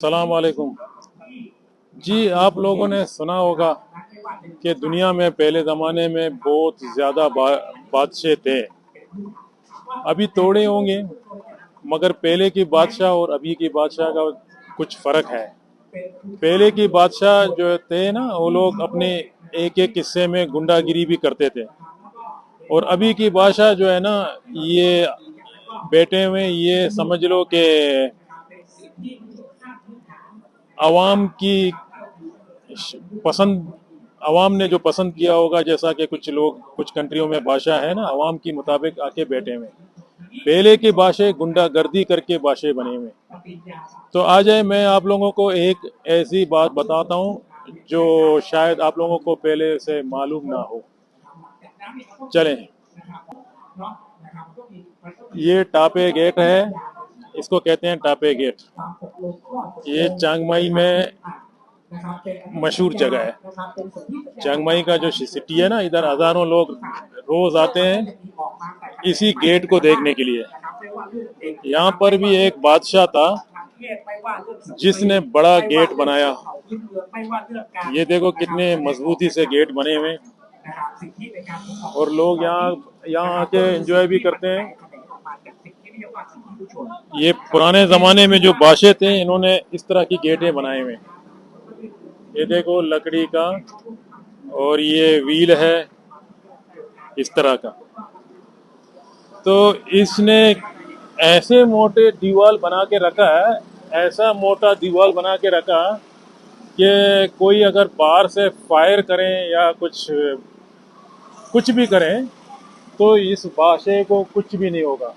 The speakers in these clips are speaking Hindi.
सलाम वालेकुम। जी, आप लोगों ने सुना होगा कि दुनिया में पहले ज़माने में बहुत ज़्यादा बादशाह थे। अभी थोड़े होंगे, मगर पहले की बादशाह और अभी की बादशाह का कुछ फ़र्क है। पहले की बादशाह जो थे ना, वो लोग अपने एक एक किस्से में गुंडागिरी भी करते थे। और अभी की बादशाह जो है ना, ये बैठे हुए ये समझ लो कि आवाम की पसंद, आवाम ने जो पसंद किया होगा, जैसा कि कुछ लोग कुछ कंट्रियों में भाषा है ना, आवाम के मुताबिक आके बैठे हुए। पहले के भाषा गुंडागर्दी करके भाषा बने हुए। तो आ जाए, मैं आप लोगों को एक ऐसी बात बताता हूँ जो शायद आप लोगों को पहले से मालूम ना हो। चलें, ये टापे गेट है, इसको कहते हैं टापे गेट। ये चिंग माई में मशहूर जगह है। चिंग माई का जो सिटी है ना, इधर हजारों लोग रोज आते हैं इसी गेट को देखने के लिए। यहाँ पर भी एक बादशाह था जिसने बड़ा गेट बनाया। ये देखो कितने मजबूती से गेट बने हुए हैं। और लोग यहाँ यहाँ आके एंजॉय भी करते हैं। ये पुराने जमाने में जो बादशाह थे, इन्होंने इस तरह की गेटें बनाए हुए हैं। ये देखो लकड़ी का, और ये व्हील है इस तरह का। तो इसने ऐसे मोटे दीवार बना के रखा है, ऐसा मोटा दीवार बना के रखा कि कोई अगर बाहर से फायर करें या कुछ कुछ भी करें तो इस बादशाह को कुछ भी नहीं होगा।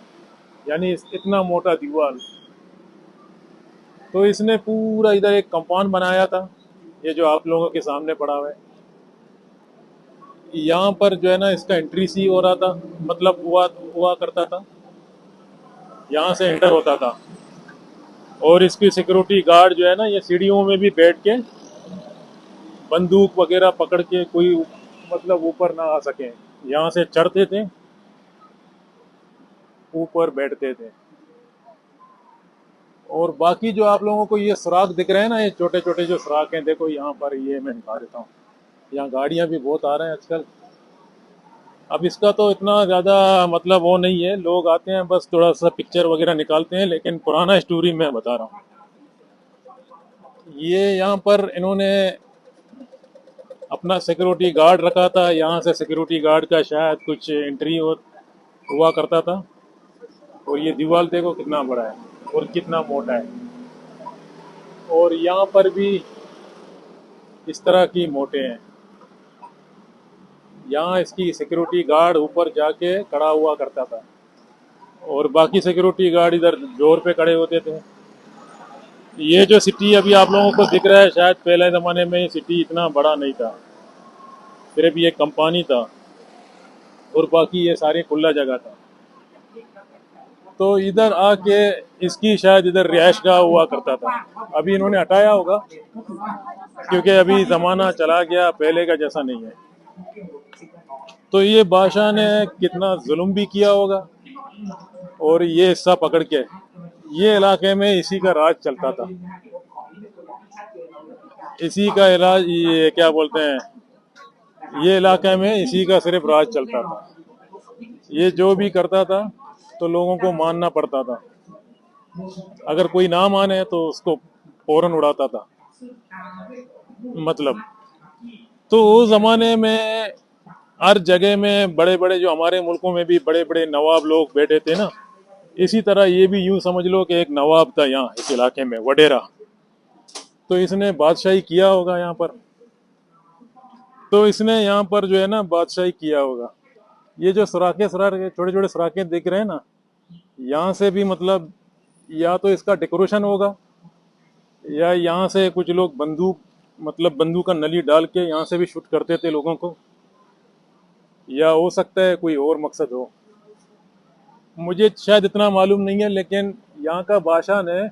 यानी इतना मोटा दीवार। तो इसने पूरा इधर एक कंपाउंड बनाया था, ये जो आप लोगों के सामने पड़ा हुआ है। यहाँ पर जो है ना, इसका एंट्री सी हो रहा था, मतलब हुआ हुआ करता था, यहाँ से एंटर होता था। और इसकी सिक्योरिटी गार्ड जो है ना, ये सीढ़ियों में भी बैठ के बंदूक वगैरह पकड़ के कोई मतलब ऊपर ना आ सके, यहाँ से चढ़ते थे, ऊपर बैठते थे। और बाकी जो आप लोगों को ये सुराख दिख रहे हैं ना, ये छोटे छोटे जो सुराख हैं, देखो यहाँ पर, ये मैं दिखा देता हूँ। यहाँ गाड़ियाँ भी बहुत आ रहे हैं आजकल। अब इसका तो इतना ज़्यादा मतलब वो नहीं है, लोग आते हैं बस थोड़ा सा पिक्चर वगैरह निकालते हैं, लेकिन पुराना स्टोरी मैं बता रहा हूँ। ये यहाँ पर इन्होंने अपना सिक्योरिटी गार्ड रखा था, यहाँ से सिक्योरिटी गार्ड का शायद कुछ एंट्री हुआ करता था। और ये दीवार देखो कितना बड़ा है और कितना मोटा है। और यहाँ पर भी इस तरह की मोटे हैं। यहाँ इसकी सिक्योरिटी गार्ड ऊपर जाके खड़ा हुआ करता था, और बाकी सिक्योरिटी गार्ड इधर जोर पे खड़े होते थे। ये जो सिटी अभी आप लोगों को दिख रहा है, शायद पहले ज़माने में ये सिटी इतना बड़ा नहीं था, सिर्फ ये कंपनी था और बाकी ये सारी खुला जगह था। तो इधर आके इसकी शायद इधर रिहाइश गाह हुआ करता था। अभी इन्होंने हटाया होगा, क्योंकि अभी ज़माना चला गया, पहले का जैसा नहीं है। तो ये बादशाह ने कितना जुल्म भी किया होगा, और ये हिस्सा पकड़ के ये इलाके में इसी का राज चलता था। इसी का इलाज, ये क्या बोलते हैं, ये इलाके में इसी का सिर्फ राज चलता था। ये जो भी करता था तो लोगों को मानना पड़ता था। अगर कोई ना माने तो उसको फौरन उड़ाता था, मतलब। तो उस जमाने में हर जगह में बड़े बड़े, जो हमारे मुल्कों में भी बड़े बड़े नवाब लोग बैठे थे ना, इसी तरह ये भी यूं समझ लो कि एक नवाब था यहाँ इस इलाके में, वडेरा। तो इसने बादशाही किया होगा यहाँ पर। तो इसने यहाँ पर जो है ना बादशाही किया होगा। ये जो सराखे सराखे छोटे छोटे सराखे दिख रहे हैं ना, यहाँ से भी मतलब या तो इसका डेकोरेशन होगा, या यहाँ से कुछ लोग बंदूक, मतलब बंदूक का नली डाल के यहाँ से भी शूट करते थे लोगों को, या हो सकता है कोई और मकसद हो। मुझे शायद इतना मालूम नहीं है, लेकिन यहाँ का बादशाह ने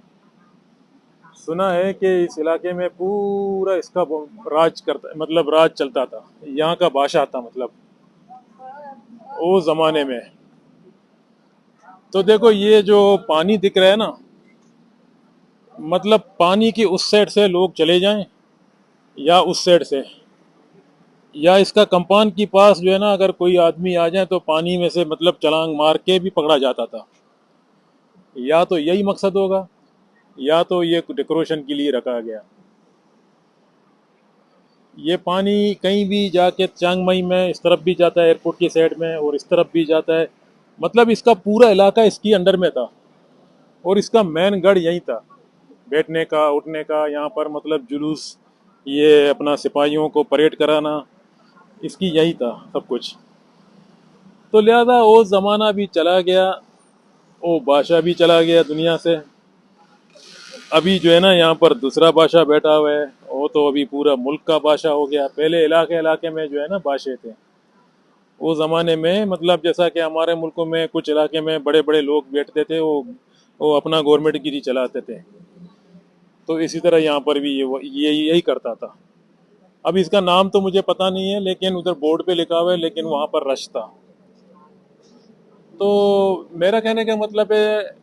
सुना है कि इस इलाके में पूरा इसका राज करता, मतलब राज चलता था। यहाँ का बादशाह था, मतलब उस जमाने में। तो देखो ये जो पानी दिख रहा है ना, मतलब पानी की उस साइड से लोग चले जाएं या उस साइड से, या इसका कंपाउंड के पास जो है ना अगर कोई आदमी आ जाए तो पानी में से मतलब छलांग मार के भी पकड़ा जाता था। या तो यही मकसद होगा, या तो ये डेकोरेशन के लिए रखा गया। ये पानी कहीं भी जाके चियांग माई में इस तरफ भी जाता है एयरपोर्ट की साइड में, और इस तरफ भी जाता है। मतलब इसका पूरा इलाका इसकी अंडर में था, और इसका मेन गढ़ यही था, बैठने का उठने का यहाँ पर, मतलब जुलूस, ये अपना सिपाहियों को परेड कराना, इसकी यही था सब कुछ। तो लिहाजा वो ज़माना भी चला गया, वो बादशाह भी चला गया दुनिया से। अभी जो है ना यहाँ पर दूसरा बादशाह बैठा हुआ है, वो तो अभी पूरा मुल्क का बादशाह हो गया। पहले इलाके इलाके में जो है ना बादशाह थे वो ज़माने में, मतलब जैसा कि हमारे मुल्कों में कुछ इलाके में बड़े बड़े लोग बैठते थे, वो अपना गवर्नमेंट गिरी चलाते थे। तो इसी तरह यहाँ पर भी ये यही करता था। अब इसका नाम तो मुझे पता नहीं है, लेकिन उधर बोर्ड पे लिखा हुआ है, लेकिन वहाँ पर रश था। तो मेरा कहने का मतलब है,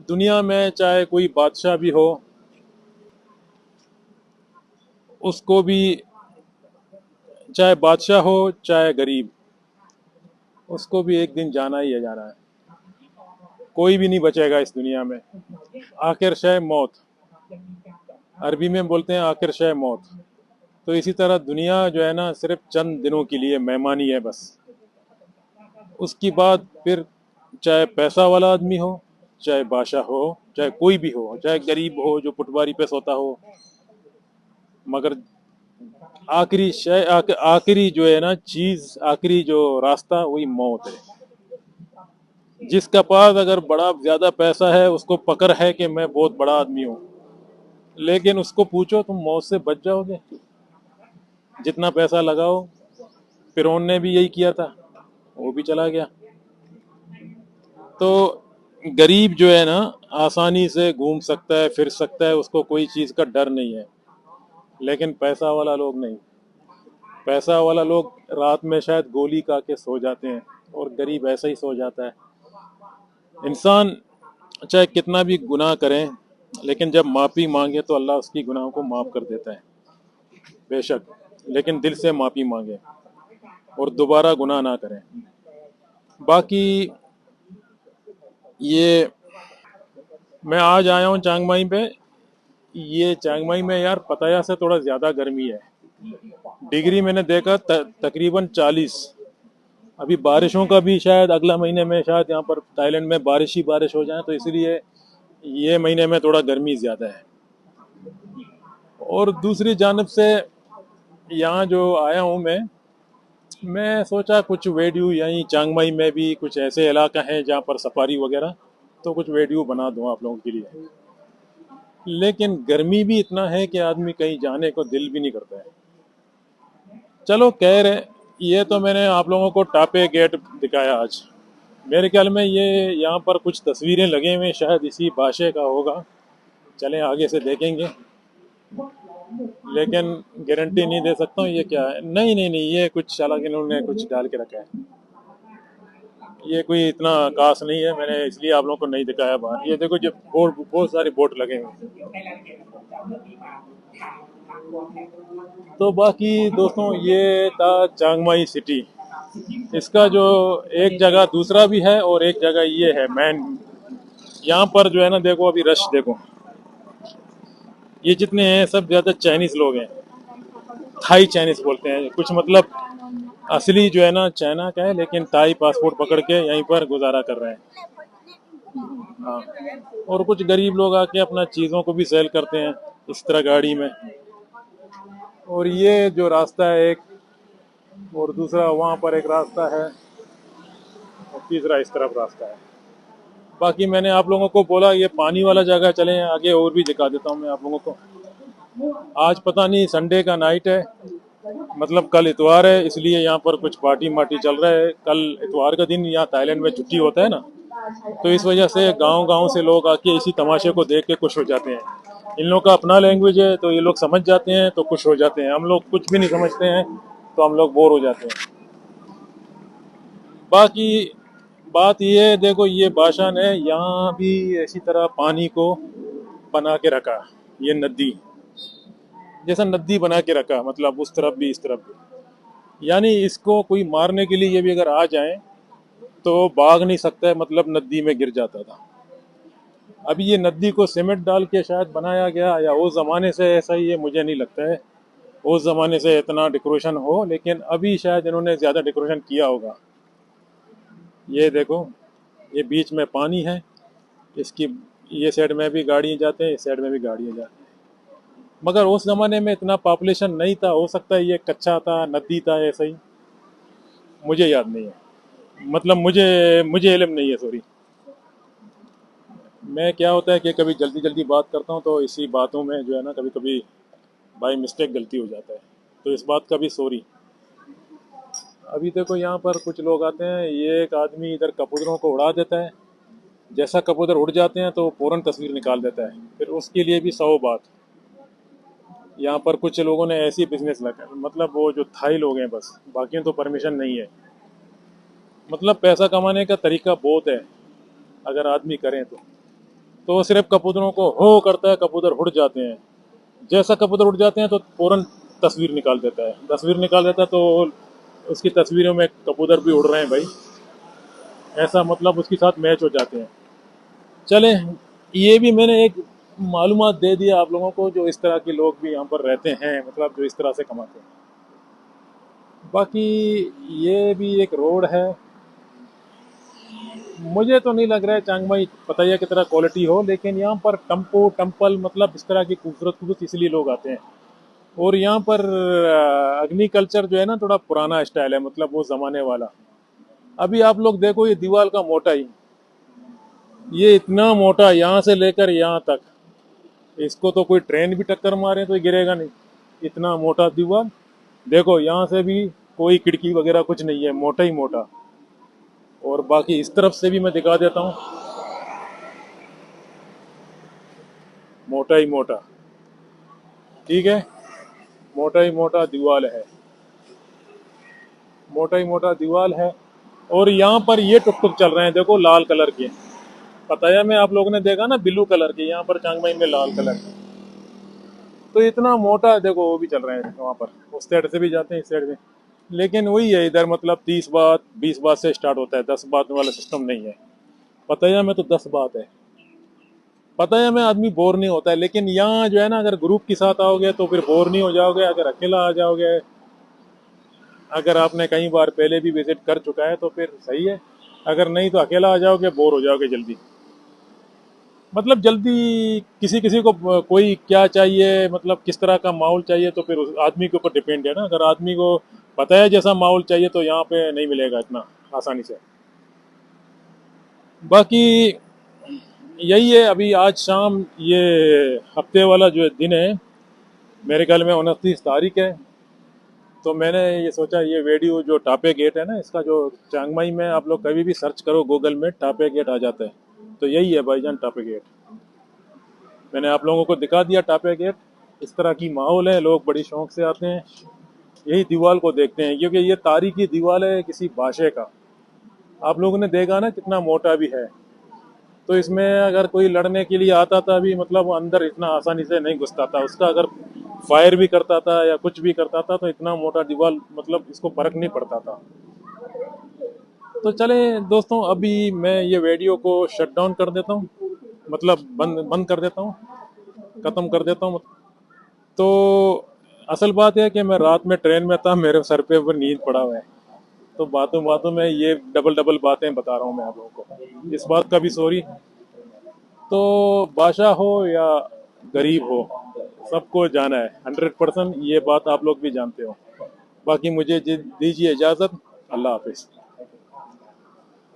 दुनिया में चाहे कोई बादशाह भी हो, उसको भी, चाहे बादशाह हो चाहे गरीब, उसको भी एक दिन जाना ही है, जाना है। कोई भी नहीं बचेगा इस दुनिया में। आखिर शय मौत, अरबी में बोलते हैं आखिर शय मौत। तो इसी तरह दुनिया जो है ना सिर्फ चंद दिनों के लिए मेहमानी है बस। उसकी बाद फिर चाहे पैसा वाला आदमी हो, चाहे बादशाह हो, चाहे कोई भी हो, चाहे गरीब हो जो पटवारी पे सोता हो, मगर आखिरी शय, आखिरी जो है ना चीज, आखिरी जो रास्ता वही मौत है। जिसका पास अगर बड़ा ज्यादा पैसा है उसको पकड़ है कि मैं बहुत बड़ा आदमी हूँ, लेकिन उसको पूछो तुम मौत से बच जाओगे? जितना पैसा लगाओ। फिरौन ने भी यही किया था, वो भी चला गया। तो गरीब जो है ना आसानी से घूम सकता है, फिर सकता है, उसको कोई चीज का डर नहीं है। लेकिन पैसा वाला लोग नहीं। पैसा वाला लोग रात में शायद गोली खा के सो जाते हैं, और गरीब ऐसा ही सो जाता है। इंसान चाहे कितना भी गुनाह करे, लेकिन जब माफी मांगे तो अल्लाह उसकी गुनाहों को माफ कर देता है, बेशक, लेकिन दिल से माफी मांगे और दोबारा गुनाह ना करें। बाकी ये, मैं आज आया हूँ चांग माई पे। ये चांग माई में यार पताया से थोड़ा ज्यादा गर्मी है। डिग्री मैंने देखा तकरीबन 40। अभी बारिशों का भी शायद अगला महीने में शायद यहाँ पर थाईलैंड में बारिश ही बारिश हो जाए, तो इसलिए ये महीने में थोड़ा गर्मी ज्यादा है। और दूसरी जानब से यहाँ जो आया हूँ मैं सोचा कुछ वीडियो यहीं चांग माई में भी कुछ ऐसे इलाका है जहाँ पर सफारी वगैरह, तो कुछ वीडियो बना दूँ आप लोगों के लिए। लेकिन गर्मी भी इतना है कि आदमी कहीं जाने को दिल भी नहीं करता है। चलो खैर है, ये तो मैंने आप लोगों को टापे गेट दिखाया आज। मेरे ख्याल में ये यहाँ पर कुछ तस्वीरें लगे हुए हैं, शायद इसी भाषा का होगा। चलें आगे से देखेंगे, लेकिन गारंटी नहीं दे सकता हूँ ये क्या है। नहीं नहीं नहीं, ये कुछ चालाक इन्होंने कुछ डाल के रखा है। ये कोई इतना खास नहीं है, मैंने इसलिए आप लोगों को नहीं दिखाया बाहर। ये देखो जो बोर्ड, बहुत सारे बोर्ड लगे हुए हैं। तो बाकी दोस्तों ये था चांग माई सिटी। इसका जो एक जगह दूसरा भी है, और एक जगह ये है मैन। यहाँ पर जो है ना देखो अभी रश देखो, ये जितने हैं सब ज्यादा चाइनीज लोग हैं। थाई चाइनीज बोलते हैं कुछ, मतलब असली जो है ना चाइना का है, लेकिन थाई पासपोर्ट पकड़ के यहीं पर गुजारा कर रहे हैं। हाँ, और कुछ गरीब लोग आके अपना चीज़ों को भी सेल करते हैं इस तरह गाड़ी में। और ये जो रास्ता है एक, और दूसरा वहाँ पर एक रास्ता है, और तीसरा इस तरफ रास्ता है। बाकी मैंने आप लोगों को बोला ये पानी वाला जगह चले आगे, और भी दिखा देता हूँ मैं आप लोगों को। आज पता नहीं संडे का नाइट है, मतलब कल इतवार है, इसलिए यहाँ पर कुछ पार्टी मार्टी चल रहा है। कल इतवार का दिन यहाँ थाईलैंड में छुट्टी होता है ना, तो इस वजह से गांव गांव से लोग आके इसी तमाशे को देख के खुश हो जाते हैं। इन लोग का अपना लैंग्वेज है तो ये लोग समझ जाते हैं तो खुश हो जाते हैं। हम लोग कुछ भी नहीं समझते हैं तो हम लोग बोर हो जाते हैं। बाकी बात ये है, देखो ये भाषा ने यहाँ भी इसी तरह पानी को बना के रखा, ये नदी जैसा नदी बना के रखा, मतलब उस तरफ भी इस तरफ भी। यानी इसको कोई मारने के लिए ये भी अगर आ जाए तो भाग नहीं सकता है, मतलब नदी में गिर जाता था। अभी ये नदी को सीमेंट डाल के शायद बनाया गया, या उस जमाने से ऐसा ही है, मुझे नहीं लगता है उस जमाने से इतना डेकोरेशन हो, लेकिन अभी शायद इन्होंने ज्यादा डेकोरेशन किया होगा। ये देखो, ये बीच में पानी है, इसकी ये साइड में भी गाड़ियाँ जाते हैं, इस साइड में भी गाड़ियाँ जाते हैं। मगर उस जमाने में इतना पॉपुलेशन नहीं था, हो सकता है ये कच्चा था, नदी था, ऐसा ही। मुझे याद नहीं है, मतलब मुझे मुझे इल्म नहीं है, सॉरी। मैं क्या होता है कि कभी जल्दी जल्दी बात करता हूँ, तो इसी बातों में जो है ना, कभी कभी बाई मिस्टेक गलती हो जाता है, तो इस बात का भी सॉरी। अभी देखो यहाँ पर कुछ लोग आते हैं, ये एक आदमी इधर कबूतरों को उड़ा देता है, जैसा कबूतर उड़ जाते हैं तो फौरन तस्वीर निकाल देता है, फिर उसके लिए भी 100 बात। यहाँ पर कुछ लोगों ने ऐसी बिजनेस लगा, मतलब वो जो थाई लोग हैं बस, बाकियों तो परमिशन नहीं है। मतलब पैसा कमाने का तरीका बहुत है, अगर आदमी करें तो सिर्फ कबूतरों को हो करता है, कबूतर उड़ जाते हैं, जैसा कबूतर उड़ जाते हैं तो फौरन तस्वीर निकाल देता है, तस्वीर निकाल देता है तो उसकी तस्वीरों में कबूतर भी उड़ रहे हैं भाई, ऐसा मतलब उसके साथ मैच हो जाते हैं। चले, ये भी मैंने एक मालूमात दे दिया आप लोगों को, जो इस तरह के लोग भी यहाँ पर रहते हैं, मतलब जो इस तरह से कमाते हैं। बाकी ये भी एक रोड है, मुझे तो नहीं लग रहा है चांग माई पताया की तरह क्वालिटी हो, लेकिन यहाँ पर टम्पो टम्पल मतलब इस तरह की खूबसूरत खूबसूरत इसलिए लोग आते हैं। और यहाँ पर अग्नि कल्चर जो है ना, थोड़ा पुराना स्टाइल है, मतलब वो जमाने वाला। अभी आप लोग देखो ये दीवार का मोटाई, ये इतना मोटा यहाँ से लेकर यहाँ तक, इसको तो कोई ट्रेन भी टक्कर मारे तो ये गिरेगा नहीं, इतना मोटा दीवार। देखो यहाँ से भी कोई खिड़की वगैरह कुछ नहीं है, मोटा ही मोटा। और बाकी इस तरफ से भी मैं दिखा देता हूँ, मोटा ही मोटा, ठीक है, मोटा ही मोटा दीवार है, मोटा ही मोटा दीवार है। और यहाँ पर ये टुक टुक चल रहे हैं, देखो लाल कलर के, पताया में आप लोगों ने देखा ना ब्लू कलर के, यहाँ पर चांगमाई में लाल कलर के। तो इतना मोटा देखो वो भी चल रहे हैं वहाँ पर, उस साइड से भी जाते हैं इस साइड में। लेकिन वही है, इधर मतलब 30 बात 20 बात से स्टार्ट होता है, 10 बात वाला सिस्टम नहीं है। पताया में तो 10 बात है, पताया में आदमी बोर नहीं होता है। लेकिन यहाँ जो है ना, अगर ग्रुप के साथ आओगे तो फिर बोर नहीं हो जाओगे, अगर अकेला आ जाओगे, अगर आपने कई बार पहले भी विजिट कर चुका है तो फिर सही है, अगर नहीं तो अकेला आ जाओगे, बोर हो जाओगे जल्दी। मतलब जल्दी किसी किसी को कोई क्या चाहिए, मतलब किस तरह का माहौल चाहिए, तो फिर उस आदमी के ऊपर डिपेंड है ना। अगर आदमी को पता है जैसा माहौल चाहिए तो यहाँ पे नहीं मिलेगा इतना आसानी से। बाकी यही है, अभी आज शाम ये हफ्ते वाला जो दिन है, मेरे ख्याल में 29 तारीख है, तो मैंने ये सोचा ये वीडियो जो टापे गेट है ना, इसका जो चांगमाई में आप लोग कभी भी सर्च करो गूगल में, टापे गेट आ जाता है। तो यही है भाईजान टापे गेट, मैंने आप लोगों को दिखा दिया टापे गेट। इस तरह की माहौल है, लोग बड़ी शौक से आते हैं, यही दीवार को देखते हैं, क्योंकि ये तारीखी दीवार है किसी भाषे का। आप लोगों ने देखा ना कितना मोटा भी है, तो इसमें अगर कोई लड़ने के लिए आता था भी, मतलब वो अंदर इतना आसानी से नहीं घुसता था, उसका अगर फायर भी करता था या कुछ भी करता था तो इतना मोटा दीवार, मतलब इसको फर्क नहीं पड़ता था। तो चले दोस्तों, अभी मैं ये वीडियो को शट डाउन कर देता हूँ, मतलब बंद बंद कर देता हूँ, खत्म कर देता हूँ। तो असल बात है कि मैं रात में ट्रेन में था, मेरे सर पे ऊपर नींद पड़ा हुआ है, तो बातों बातों में ये डबल डबल बातें बता रहा हूँ मैं आप लोगों को, इस बात का भी सॉरी। तो बादशाह हो या गरीब हो, सबको जाना है 100%, ये बात आप लोग भी जानते हो। बाकी मुझे दीजिए इजाज़त, अल्लाह हाफिज़।